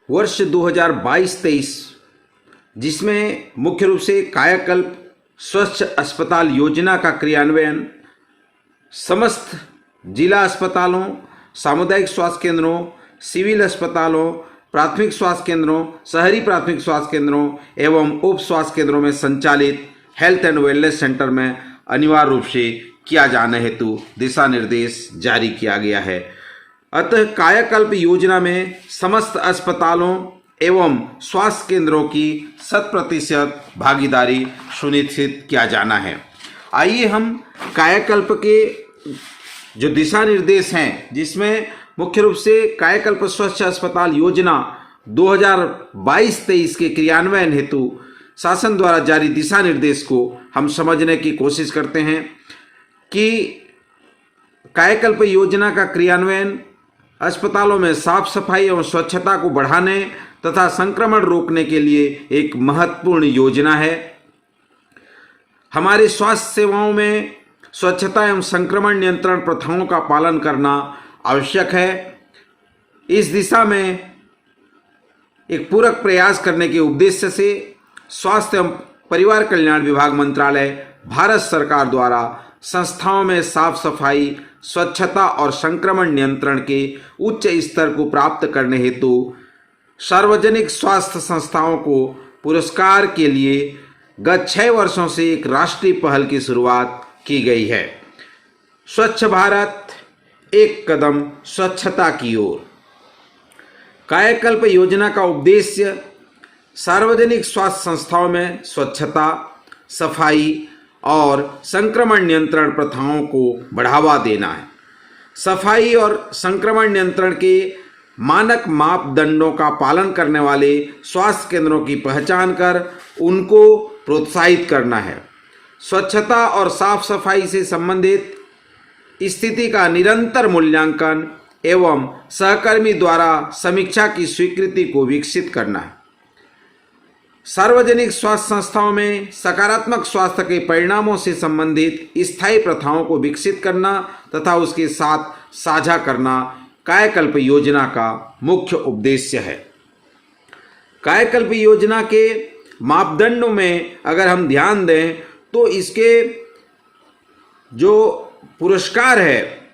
वर्ष 2022-23, जिसमें मुख्य रूप से कायाकल्प स्वच्छ अस्पताल योजना का क्रियान्वयन समस्त जिला अस्पतालों, सामुदायिक स्वास्थ्य केंद्रों, सिविल अस्पतालों, प्राथमिक स्वास्थ्य केंद्रों, शहरी प्राथमिक स्वास्थ्य केंद्रों एवं उप स्वास्थ्य केंद्रों में संचालित हेल्थ एंड वेलनेस सेंटर में अनिवार्य रूप से किया जाने हेतु दिशा निर्देश जारी किया गया है। अतः कायाकल्प योजना में समस्त अस्पतालों एवं स्वास्थ्य केंद्रों की 100% भागीदारी सुनिश्चित किया जाना है। आइए हम कायाकल्प के जो दिशा निर्देश हैं, जिसमें मुख्य रूप से कायाकल्प स्वच्छ अस्पताल योजना 2022-23 के क्रियान्वयन हेतु शासन द्वारा जारी दिशा निर्देश को हम समझने की कोशिश करते हैं कि कायाकल्प योजना का क्रियान्वयन अस्पतालों में साफ सफाई एवं स्वच्छता को बढ़ाने तथा संक्रमण रोकने के लिए एक महत्वपूर्ण योजना है। हमारे स्वास्थ्य सेवाओं में स्वच्छता एवं संक्रमण नियंत्रण प्रथाओं का पालन करना आवश्यक है। इस दिशा में एक पूरक प्रयास करने के उद्देश्य से स्वास्थ्य एवं परिवार कल्याण विभाग मंत्रालय भारत सरकार द्वारा संस्थाओं में साफ सफाई, स्वच्छता और संक्रमण नियंत्रण के उच्च स्तर को प्राप्त करने हेतु सार्वजनिक स्वास्थ्य संस्थाओं को पुरस्कार के लिए गत 6 वर्षों से एक राष्ट्रीय पहल की शुरुआत की गई है। स्वच्छ भारत, एक कदम स्वच्छता की ओर। कायाकल्प योजना का उद्देश्य सार्वजनिक स्वास्थ्य संस्थाओं में स्वच्छता, सफाई और संक्रमण नियंत्रण प्रथाओं को बढ़ावा देना है। सफाई और संक्रमण नियंत्रण के मानक मापदंडों का पालन करने वाले स्वास्थ्य केंद्रों की पहचान कर उनको प्रोत्साहित करना है। स्वच्छता और साफ सफाई से संबंधित स्थिति का निरंतर मूल्यांकन एवं सहकर्मी द्वारा समीक्षा की स्वीकृति को विकसित करना है। सार्वजनिक स्वास्थ्य संस्थाओं में सकारात्मक स्वास्थ्य के परिणामों से संबंधित स्थायी प्रथाओं को विकसित करना तथा उसके साथ साझा करना कायाकल्प योजना का मुख्य उद्देश्य है। कायाकल्प योजना के मापदंडों में अगर हम ध्यान दें तो इसके जो पुरस्कार है,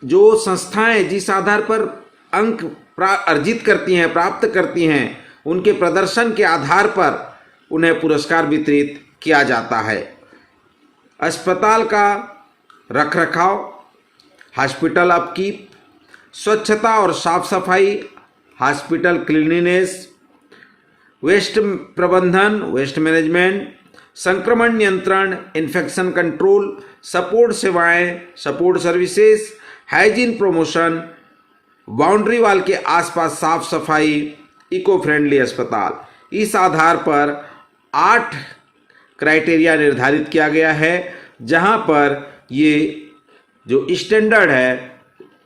जो संस्थाएं जिस आधार पर अंक अर्जित करती हैं, प्राप्त करती हैं, उनके प्रदर्शन के आधार पर उन्हें पुरस्कार वितरित किया जाता है। अस्पताल का रखरखाव, हॉस्पिटल अपकीप, स्वच्छता और साफ सफाई, हॉस्पिटल क्लीनिनेस, वेस्ट प्रबंधन, वेस्ट मैनेजमेंट, संक्रमण नियंत्रण, इन्फेक्शन कंट्रोल, सपोर्ट सेवाएं, support services, hygiene promotion, boundary wall के आसपास साफ सफाई, इको फ्रेंडली अस्पताल। इस आधार पर 8 क्राइटेरिया निर्धारित किया गया है, जहां पर ये जो स्टैंडर्ड है,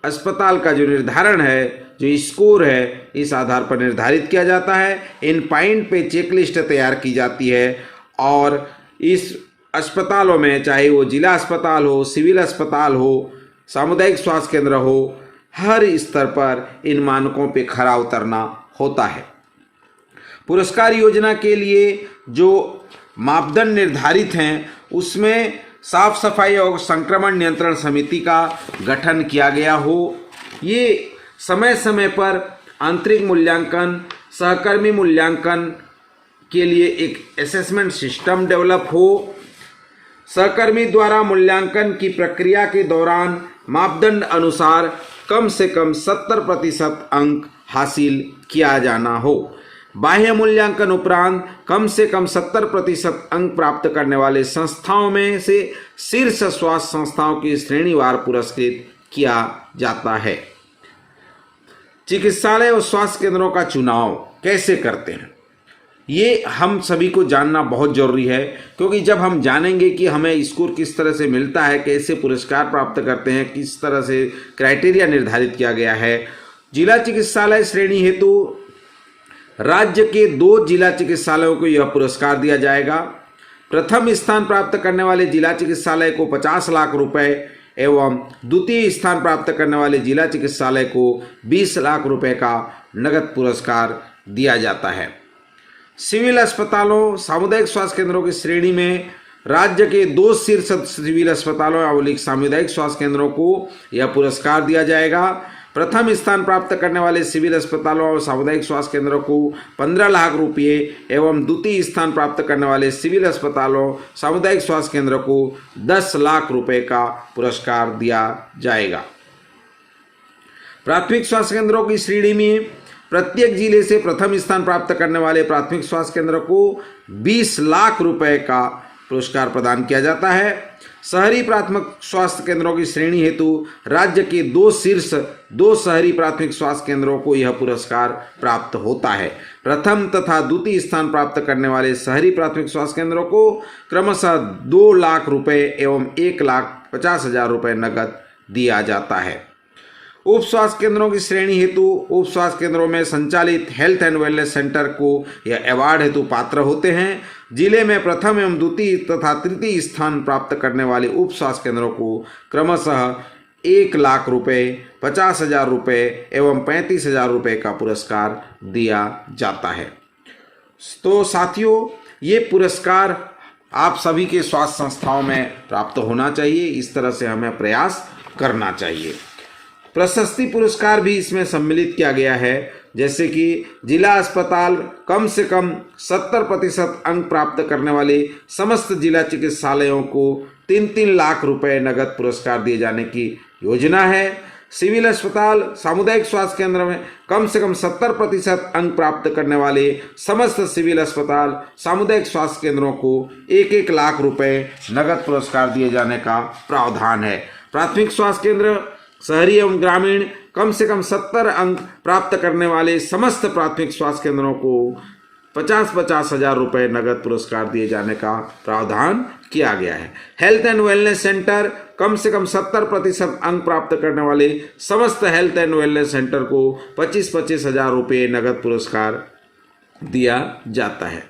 अस्पताल का जो निर्धारण है, जो स्कोर है, इस आधार पर निर्धारित किया जाता है। इन पॉइंट पे चेकलिस्ट तैयार की जाती है और इस अस्पतालों में, चाहे वो जिला अस्पताल हो, सिविल अस्पताल हो, सामुदायिक स्वास्थ्य केंद्र हो, हर स्तर पर इन मानकों पे खरा उतरना होता है। पुरस्कार योजना के लिए जो मापदंड निर्धारित हैं, उसमें साफ सफाई और संक्रमण नियंत्रण समिति का गठन किया गया हो। ये समय समय पर आंतरिक मूल्यांकन, सहकर्मी मूल्यांकन के लिए एक असेसमेंट सिस्टम डेवलप हो। सहकर्मी द्वारा मूल्यांकन की प्रक्रिया के दौरान मापदंड अनुसार कम से कम 70% अंक हासिल किया जाना हो। बाह्य मूल्यांकन उपरांत कम से कम 70% अंक प्राप्त करने वाले संस्थाओं में से शीर्ष स्वास्थ्य संस्थाओं की श्रेणीवार पुरस्कृत किया जाता है। चिकित्सालय और स्वास्थ्य केंद्रों का चुनाव कैसे करते हैं, ये हम सभी को जानना बहुत जरूरी है, क्योंकि जब हम जानेंगे कि हमें स्कोर किस तरह से मिलता है, कैसे पुरस्कार प्राप्त करते हैं, किस तरह से क्राइटेरिया निर्धारित किया गया है। जिला चिकित्सालय श्रेणी हेतु राज्य के 2 जिला चिकित्सालयों को यह पुरस्कार दिया जाएगा। प्रथम स्थान प्राप्त करने वाले जिला चिकित्सालय को 50 लाख रुपए एवं द्वितीय स्थान प्राप्त करने वाले जिला चिकित्सालय को 20 लाख रुपए का नगद पुरस्कार दिया जाता है। सिविल अस्पतालों सामुदायिक स्वास्थ्य केंद्रों की श्रेणी में राज्य के 2 शीर्ष सिविल अस्पतालों एवं सामुदायिक स्वास्थ्य केंद्रों को यह पुरस्कार दिया जाएगा। प्रथम स्थान प्राप्त करने वाले सिविल अस्पतालों और सामुदायिक स्वास्थ्य केंद्रों को 15 लाख रुपये एवं द्वितीय स्थान प्राप्त करने वाले सिविल अस्पतालों सामुदायिक स्वास्थ्य केंद्रों को 10 लाख रुपये का पुरस्कार दिया जाएगा। प्राथमिक स्वास्थ्य केंद्रों की श्रेणी में प्रत्येक जिले से प्रथम स्थान प्राप्त करने वाले प्राथमिक स्वास्थ्य केंद्र को 20 लाख रुपए का पुरस्कार प्रदान किया जाता है। शहरी प्राथमिक स्वास्थ्य केंद्रों की श्रेणी हेतु राज्य के 2 शीर्ष 2 शहरी प्राथमिक स्वास्थ्य केंद्रों को यह पुरस्कार प्राप्त होता है। प्रथम तथा द्वितीय स्थान प्राप्त करने वाले शहरी प्राथमिक स्वास्थ्य केंद्रों को क्रमशः 2 लाख रुपए एवं 1,50,000 रुपए नकद दिया जाता है। उप स्वास्थ्य केंद्रों की श्रेणी हेतु उप स्वास्थ्य केंद्रों में संचालित हेल्थ एंड वेलनेस सेंटर को यह अवार्ड हेतु पात्र होते हैं। जिले में प्रथम एवं द्वितीय तथा तृतीय स्थान प्राप्त करने वाले उप स्वास्थ्य केंद्रों को क्रमशः 1 लाख रुपए, 50,000 रुपए एवं 35,000 रुपए का पुरस्कार दिया जाता है। तो साथियों, ये पुरस्कार आप सभी के स्वास्थ्य संस्थाओं में प्राप्त होना चाहिए। इस तरह से हमें प्रयास करना चाहिए। प्रशस्ति पुरस्कार भी इसमें सम्मिलित किया गया है, जैसे कि जिला अस्पताल कम से कम 70% अंक प्राप्त करने वाले समस्त जिला चिकित्सालयों को 3-3 लाख रुपए नगद पुरस्कार दिए जाने की योजना है। सिविल अस्पताल सामुदायिक स्वास्थ्य केंद्र में कम से कम 70% अंक प्राप्त करने वाले समस्त सिविल अस्पताल सामुदायिक स्वास्थ्य केंद्रों को 1-1 लाख रुपए नगद पुरस्कार दिए जाने का प्रावधान है। प्राथमिक स्वास्थ्य केंद्र शहरी एवं ग्रामीण कम से कम 70 अंक प्राप्त करने वाले समस्त प्राथमिक स्वास्थ्य केंद्रों को 50,000 रुपए नगद पुरस्कार दिए जाने का प्रावधान किया गया है। हेल्थ एंड वेलनेस सेंटर कम से कम 70% अंक प्राप्त करने वाले समस्त हेल्थ एंड वेलनेस सेंटर को 25,000 रुपये नगद पुरस्कार दिया जाता है।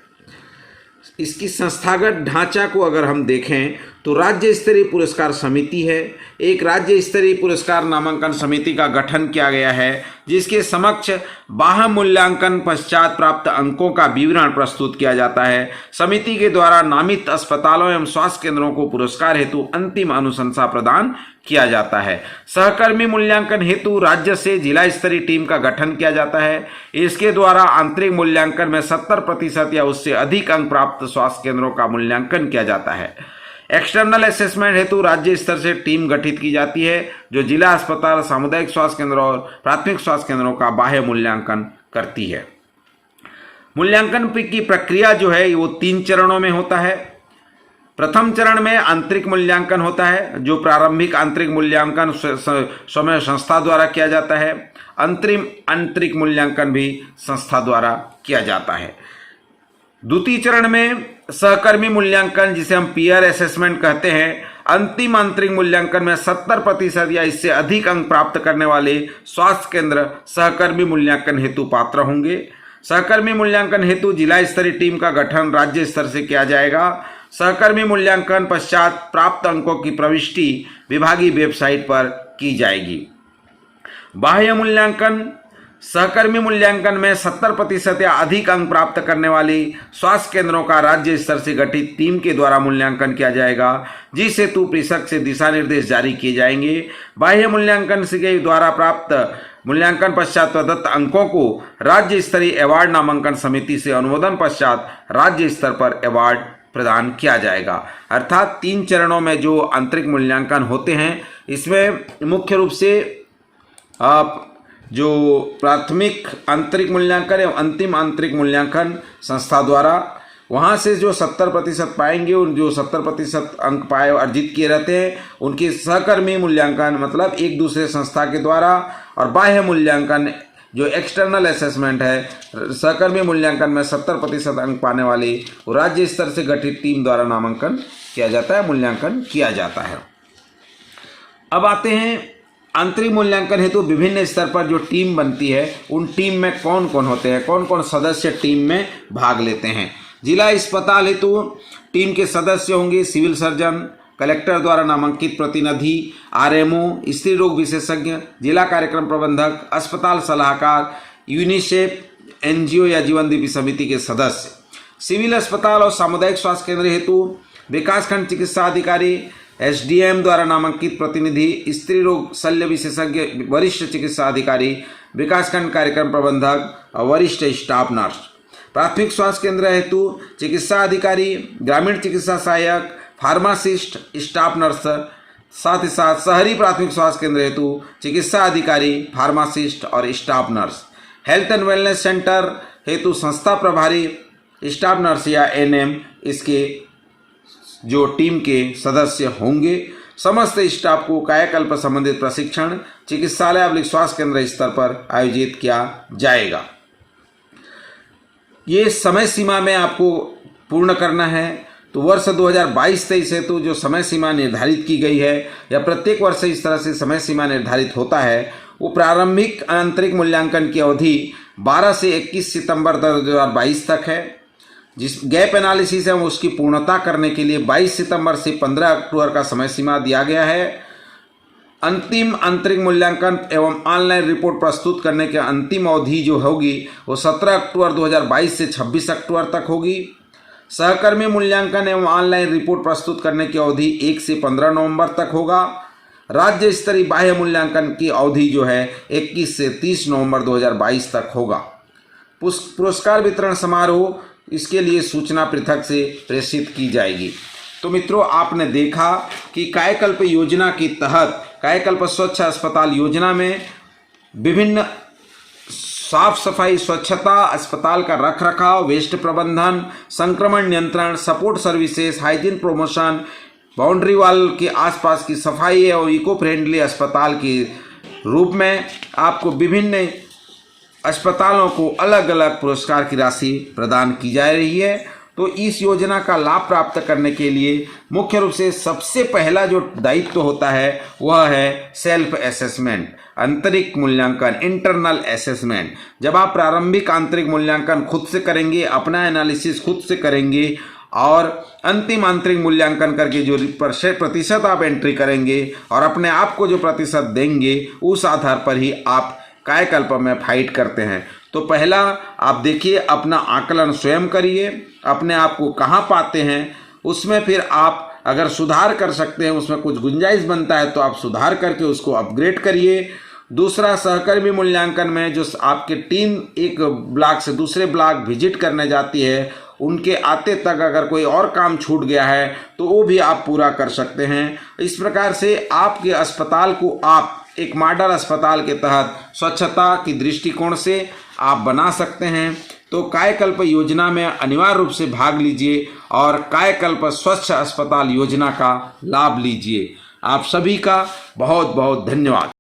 इसकी संस्थागत ढांचा को अगर हम देखें तो राज्य स्तरीय पुरस्कार समिति है। एक राज्य स्तरीय पुरस्कार नामांकन समिति का गठन किया गया है, जिसके समक्ष बाह्य मूल्यांकन पश्चात प्राप्त अंकों का विवरण प्रस्तुत किया जाता है। समिति के द्वारा नामित अस्पतालों एवं स्वास्थ्य केंद्रों को पुरस्कार हेतु अंतिम अनुशंसा प्रदान किया जाता है। सहकर्मी मूल्यांकन हेतु राज्य से जिला स्तरीय टीम का गठन किया जाता है। इसके द्वारा आंतरिक मूल्यांकन में 70% या उससे अधिक अंक प्राप्त स्वास्थ्य केंद्रों का मूल्यांकन किया जाता है। एक्सटर्नल असेसमेंट हेतु राज्य स्तर से टीम गठित की जाती है, जो जिला अस्पताल सामुदायिक स्वास्थ्य केंद्रों और प्राथमिक स्वास्थ्य केंद्रों का बाह्य मूल्यांकन करती है। मूल्यांकन की प्रक्रिया जो है वो 3 चरणों में होता है। प्रथम चरण में आंतरिक मूल्यांकन होता है, जो प्रारंभिक आंतरिक मूल्यांकन स्वयं संस्था द्वारा किया जाता है। अंतरिम आंतरिक मूल्यांकन भी संस्था द्वारा किया जाता है। द्वितीय चरण में सहकर्मी मूल्यांकन, जिसे हम पीयर असेसमेंट कहते हैं, अंतिम आंतरिक मूल्यांकन में 70% या इससे अधिक अंक प्राप्त करने वाले स्वास्थ्य केंद्र सहकर्मी मूल्यांकन हेतु पात्र होंगे। सहकर्मी मूल्यांकन हेतु जिला स्तरीय टीम का गठन राज्य स्तर से किया जाएगा। सहकर्मी मूल्यांकन पश्चात प्राप्त अंकों की प्रविष्टि विभागीय वेबसाइट पर की जाएगी। बाह्य मूल्यांकन सहकर्मी मूल्यांकन में 70% या अधिक अंक प्राप्त करने वाली स्वास्थ्य केंद्रों का राज्य स्तर से गठित टीम के द्वारा मूल्यांकन किया जाएगा, जिस हेतु प्रेषक से दिशा निर्देश जारी किए जाएंगे। बाह्य मूल्यांकन के द्वारा प्राप्त मूल्यांकन पश्चात प्रदत्त अंकों को राज्य स्तरीय अवार्ड नामांकन समिति से अनुमोदन पश्चात राज्य स्तर पर अवार्ड प्रदान किया जाएगा। अर्थात 3 चरणों में जो आंतरिक मूल्यांकन होते हैं, इसमें मुख्य रूप से जो प्राथमिक आंतरिक मूल्यांकन एवं अंतिम आंतरिक मूल्यांकन संस्था द्वारा, वहाँ से जो 70% पाएंगे, उन जो 70% अंक पाए अर्जित किए रहते हैं, उनके सहकर्मी मूल्यांकन मतलब एक दूसरे संस्था के द्वारा, और बाह्य मूल्यांकन जो एक्सटर्नल असेसमेंट है, सहकर्मी मूल्यांकन में 70% अंक पाने वाली राज्य स्तर से गठित टीम द्वारा नामांकन किया जाता है, मूल्यांकन किया जाता है। अब आते हैं आंतरिक मूल्यांकन हेतु विभिन्न स्तर पर जो टीम बनती है, उन टीम में कौन कौन होते हैं, कौन कौन सदस्य टीम में भाग लेते हैं। जिला अस्पताल हेतु टीम के सदस्य होंगे सिविल सर्जन, कलेक्टर द्वारा नामांकित प्रतिनिधि, आरएमओ, स्त्री रोग विशेषज्ञ, जिला कार्यक्रम प्रबंधक, अस्पताल सलाहकार, यूनिसेफ, एनजीओ या जीवनदीपी समिति के सदस्य, सिविल अस्पताल और सामुदायिक स्वास्थ्य केंद्र हेतु विकासखंड चिकित्सा अधिकारी, एसडीएम द्वारा नामांकित प्रतिनिधि, स्त्री रोग शल्य विशेषज्ञ, वरिष्ठ चिकित्सा अधिकारी, विकासखंड कार्यक्रम प्रबंधक और वरिष्ठ स्टाफ नर्स, प्राथमिक स्वास्थ्य केंद्र हेतु चिकित्सा अधिकारी, ग्रामीण चिकित्सा सहायक, फार्मासिस्ट, स्टाफ नर्स, साथ ही साथ शहरी प्राथमिक स्वास्थ्य केंद्र हेतु चिकित्सा अधिकारी, फार्मासिस्ट और staff nurse, health and wellness centre हेतु संस्था प्रभारी, स्टाफ नर्स या एनएम इसके जो टीम के सदस्य होंगे। समस्त स्टाफ को कायाकल्प संबंधित प्रशिक्षण चिकित्सालय स्वास्थ्य केंद्र स्तर पर आयोजित किया जाएगा। ये समय सीमा में आपको पूर्ण करना है। तो वर्ष 2022-23 हेतु जो समय सीमा निर्धारित की गई है या प्रत्येक वर्ष इस तरह से समय सीमा निर्धारित होता है, वो प्रारंभिक आंतरिक मूल्यांकन की अवधि 12 से 21 सितंबर 2022 तक है। जिस गैप एनालिसिस है उसकी पूर्णता करने के लिए 22 सितंबर से 15 अक्टूबर का समय सीमा दिया गया है। अंतिम आंतरिक मूल्यांकन एवं ऑनलाइन रिपोर्ट प्रस्तुत करने की अंतिम अवधि जो होगी वो 17 अक्टूबर 2022 से 26 अक्टूबर तक होगी। सहकर्मी मूल्यांकन एवं ऑनलाइन रिपोर्ट प्रस्तुत करने की अवधि 1 से 15 नवंबर तक होगा। राज्य स्तरीय बाह्य मूल्यांकन की अवधि जो है 21 से 30 नवंबर 2022 तक होगा। पुरस्कार वितरण समारोह इसके लिए सूचना पृथक से प्रेषित की जाएगी। तो मित्रों, आपने देखा कि कायाकल्प योजना के तहत कायाकल्प स्वच्छ अस्पताल योजना में विभिन्न साफ सफाई, स्वच्छता, अस्पताल का रख रखाव, वेस्ट प्रबंधन, संक्रमण नियंत्रण, support services, hygiene promotion, boundary wall के आसपास की सफाई और इको फ्रेंडली अस्पताल के रूप में आपको विभिन्न अस्पतालों को अलग अलग पुरस्कार की राशि प्रदान की जा रही है। तो इस योजना का लाभ प्राप्त करने के लिए मुख्य रूप से सबसे पहला जो दायित्व होता है वह है सेल्फ असेसमेंट, आंतरिक मूल्यांकन, इंटरनल असेसमेंट। जब आप प्रारंभिक आंतरिक मूल्यांकन खुद से करेंगे, अपना एनालिसिस खुद से करेंगे और अंतिम आंतरिक मूल्यांकन करके जो प्रतिशत आप एंट्री करेंगे और अपने आप को जो प्रतिशत देंगे, उस आधार पर ही आप कायाकल्प में फाइट करते हैं। तो पहला आप देखिए, अपना आकलन स्वयं करिए, अपने आप को कहाँ पाते हैं, उसमें फिर आप अगर सुधार कर सकते हैं, उसमें कुछ गुंजाइश बनता है तो आप सुधार करके उसको अपग्रेड करिए। दूसरा, सहकर्मी मूल्यांकन में जो आपके टीम एक ब्लॉक से दूसरे ब्लॉक विजिट करने जाती है, उनके आते तक अगर कोई और काम छूट गया है तो वो भी आप पूरा कर सकते हैं। इस प्रकार से आपके अस्पताल को आप एक मॉडल अस्पताल के तहत स्वच्छता की दृष्टिकोण से आप बना सकते हैं। तो कायाकल्प योजना में अनिवार्य रूप से भाग लीजिए और कायाकल्प स्वच्छ अस्पताल योजना का लाभ लीजिए। आप सभी का बहुत बहुत धन्यवाद।